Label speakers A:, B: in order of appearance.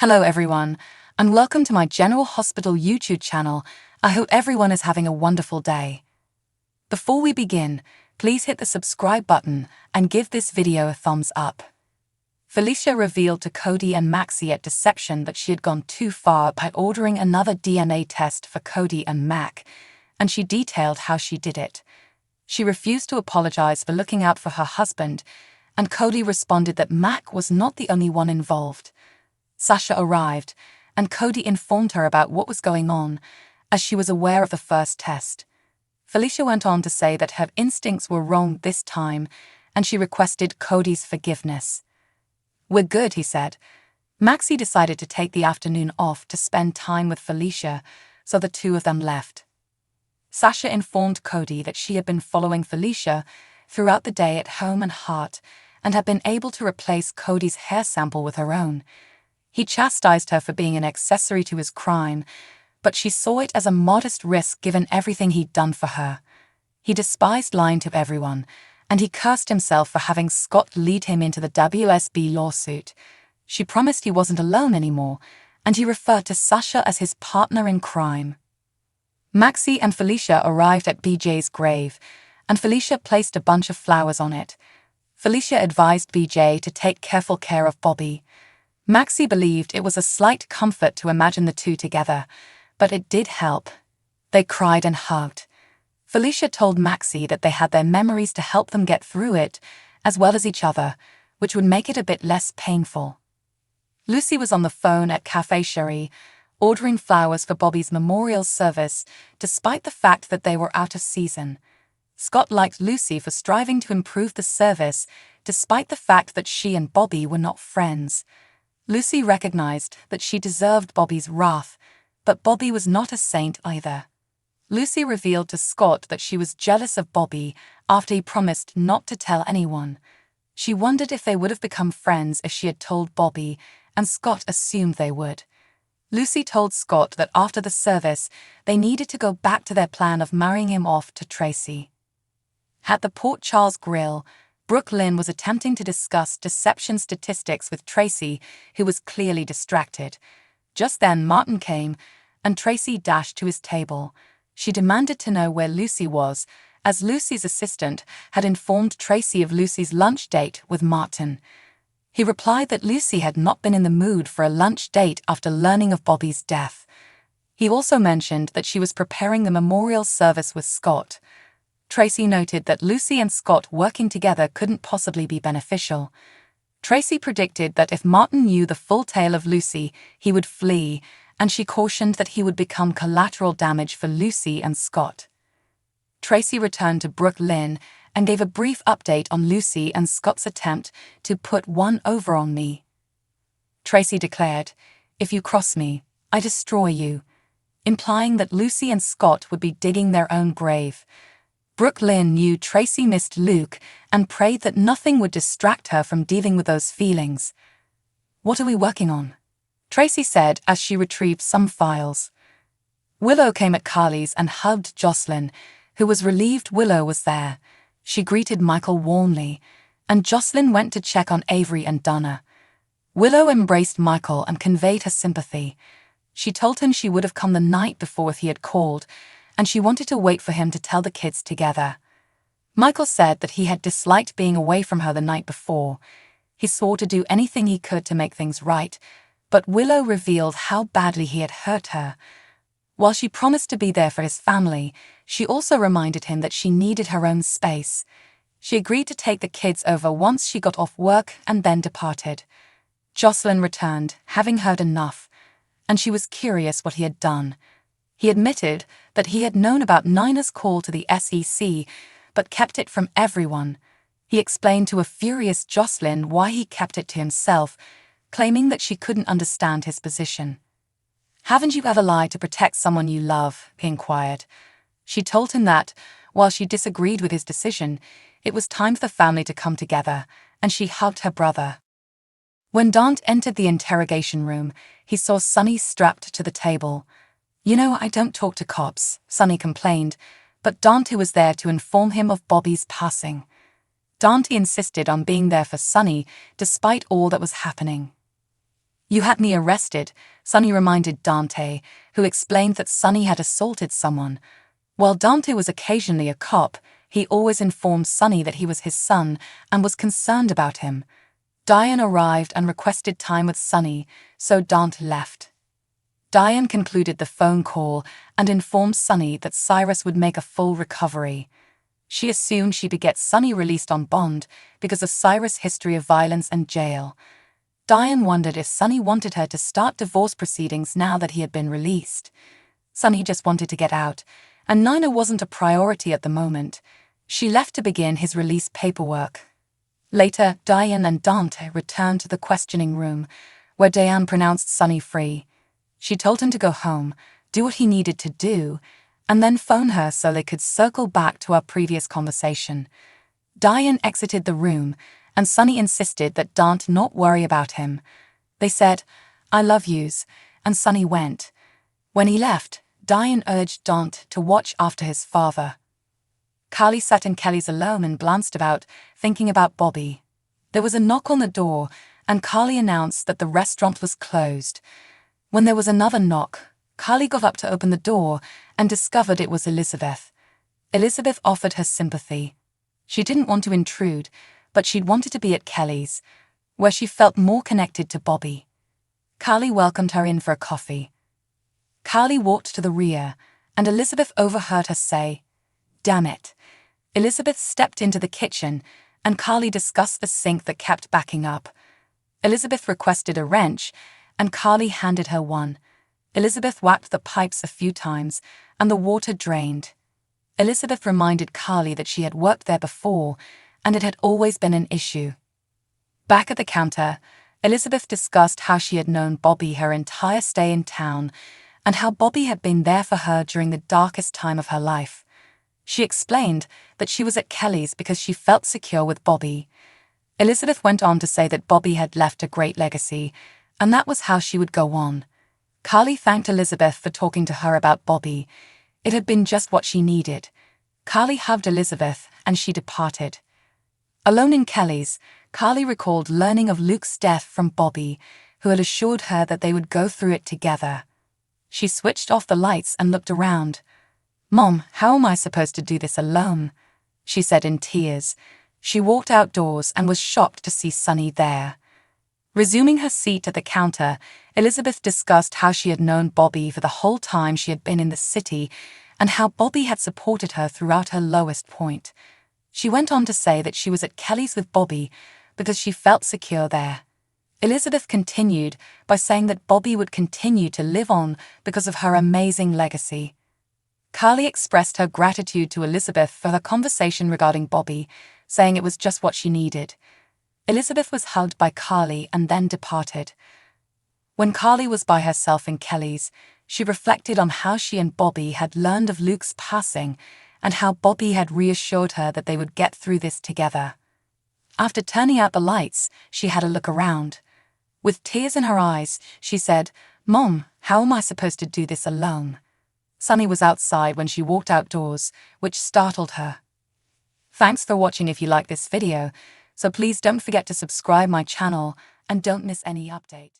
A: Hello everyone, and welcome to my General Hospital YouTube channel. I hope everyone is having a wonderful day. Before we begin, please hit the subscribe button and give this video a thumbs up. Felicia revealed to Cody and Maxie at Deception that she had gone too far by ordering another DNA test for Cody and Mac, and she detailed how she did it. She refused to apologize for looking out for her husband, and Cody responded that Mac was not the only one involved. Sasha arrived, and Cody informed her about what was going on, as she was aware of the first test. Felicia went on to say that her instincts were wrong this time, and she requested Cody's forgiveness. "We're good," he said. Maxie decided to take the afternoon off to spend time with Felicia, so the two of them left. Sasha informed Cody that she had been following Felicia throughout the day at home and heart, and had been able to replace Cody's hair sample with her own. He chastised her for being an accessory to his crime, but she saw it as a modest risk given everything he'd done for her. He despised lying to everyone, and he cursed himself for having Scott lead him into the WSB lawsuit. She promised he wasn't alone anymore, and he referred to Sasha as his partner in crime. Maxie and Felicia arrived at BJ's grave, and Felicia placed a bunch of flowers on it. Felicia advised BJ to take careful care of Bobby. Maxie believed it was a slight comfort to imagine the two together, but it did help. They cried and hugged. Felicia told Maxie that they had their memories to help them get through it, as well as each other, which would make it a bit less painful. Lucy was on the phone at Café Cherie, ordering flowers for Bobby's memorial service, despite the fact that they were out of season. Scott liked Lucy for striving to improve the service, despite the fact that she and Bobby were not friends. Lucy recognized that she deserved Bobby's wrath, but Bobby was not a saint either. Lucy revealed to Scott that she was jealous of Bobby after he promised not to tell anyone. She wondered if they would have become friends if she had told Bobby, and Scott assumed they would. Lucy told Scott that after the service, they needed to go back to their plan of marrying him off to Tracy. At the Port Charles Grill, Brooke Lynn was attempting to discuss deception statistics with Tracy, who was clearly distracted. Just then Martin came, and Tracy dashed to his table. She demanded to know where Lucy was, as Lucy's assistant had informed Tracy of Lucy's lunch date with Martin. He replied that Lucy had not been in the mood for a lunch date after learning of Bobby's death. He also mentioned that she was preparing the memorial service with Scott. Tracy noted that Lucy and Scott working together couldn't possibly be beneficial. Tracy predicted that if Martin knew the full tale of Lucy, he would flee, and she cautioned that he would become collateral damage for Lucy and Scott. Tracy returned to Brooke Lynn and gave a brief update on Lucy and Scott's attempt to put one over on me. Tracy declared, "If you cross me, I destroy you," implying that Lucy and Scott would be digging their own grave. Brooke Lynn knew Tracy missed Luke and prayed that nothing would distract her from dealing with those feelings. "What are we working on?" Tracy said as she retrieved some files. Willow came at Carly's and hugged Jocelyn, who was relieved Willow was there. She greeted Michael warmly, and Jocelyn went to check on Avery and Donna. Willow embraced Michael and conveyed her sympathy. She told him she would have come the night before if he had called, and she wanted to wait for him to tell the kids together. Michael said that he had disliked being away from her the night before. He swore to do anything he could to make things right, but Willow revealed how badly he had hurt her. While she promised to be there for his family, she also reminded him that she needed her own space. She agreed to take the kids over once she got off work and then departed. Jocelyn returned, having heard enough, and she was curious what he had done. He admitted that he had known about Nina's call to the SEC, but kept it from everyone. He explained to a furious Jocelyn why he kept it to himself, claiming that she couldn't understand his position. "Haven't you ever lied to protect someone you love?" he inquired. She told him that, while she disagreed with his decision, it was time for the family to come together, and she hugged her brother. When Dante entered the interrogation room, he saw Sonny strapped to the table. "You know, I don't talk to cops," Sonny complained, but Dante was there to inform him of Bobby's passing. Dante insisted on being there for Sonny, despite all that was happening. You had me arrested, Sunny reminded Dante, who explained that Sunny had assaulted someone. While Dante was occasionally a cop, he always informed Sunny that he was his son and was concerned about him. Diane arrived and requested time with Sunny, so Dante left. Diane concluded the phone call and informed Sunny that Cyrus would make a full recovery. She assumed she could get Sunny released on bond because of Cyrus' history of violence and jail. Diane wondered if Sunny wanted her to start divorce proceedings now that he had been released. Sunny just wanted to get out, and Nina wasn't a priority at the moment. She left to begin his release paperwork. Later, Diane and Dante returned to the questioning room, where Diane pronounced Sunny free. She told him to go home, do what he needed to do, and then phone her so they could circle back to our previous conversation. Diane exited the room, and Sunny insisted that Dante not worry about him. They said, "I love yous," and Sunny went. When he left, Diane urged Dante to watch after his father. Carly sat in Kelly's alone and glanced about, thinking about Bobby. There was a knock on the door, and Carly announced that the restaurant was closed. When there was another knock, Carly got up to open the door and discovered it was Elizabeth. Elizabeth offered her sympathy. She didn't want to intrude, but she'd wanted to be at Kelly's, where she felt more connected to Bobby. Carly welcomed her in for a coffee. Carly walked to the rear, and Elizabeth overheard her say, "Damn it." Elizabeth stepped into the kitchen, and Carly discussed the sink that kept backing up. Elizabeth requested a wrench, and Carly handed her one. Elizabeth whacked the pipes a few times, and the water drained. Elizabeth reminded Carly that she had worked there before, and it had always been an issue. Back at the counter, Elizabeth discussed how she had known Bobby her entire stay in town, and how Bobby had been there for her during the darkest time of her life. She explained that she was at Kelly's because she felt secure with Bobby. Elizabeth went on to say that Bobby had left a great legacy, and that was how she would go on. Carly thanked Elizabeth for talking to her about Bobby. It had been just what she needed. Carly hugged Elizabeth, and she departed. Alone in Kelly's, Carly recalled learning of Luke's death from Bobby, who had assured her that they would go through it together. She switched off the lights and looked around. "Mom, how am I supposed to do this alone?" she said in tears. She walked outdoors and was shocked to see Sunny there. Resuming her seat at the counter, Elizabeth discussed how she had known Bobby for the whole time she had been in the city and how Bobby had supported her throughout her lowest point. She went on to say that she was at Kelly's with Bobby because she felt secure there. Elizabeth continued by saying that Bobby would continue to live on because of her amazing legacy. Carly expressed her gratitude to Elizabeth for her conversation regarding Bobby, saying it was just what she needed. Elizabeth was hugged by Carly and then departed. When Carly was by herself in Kelly's, she reflected on how she and Bobby had learned of Luke's passing and how Bobby had reassured her that they would get through this together. After turning out the lights, she had a look around. With tears in her eyes, she said, "Mom, how am I supposed to do this alone?" Sunny was outside when she walked outdoors, which startled her. Thanks for watching. If you like this video, so please don't forget to subscribe my channel and don't miss any update.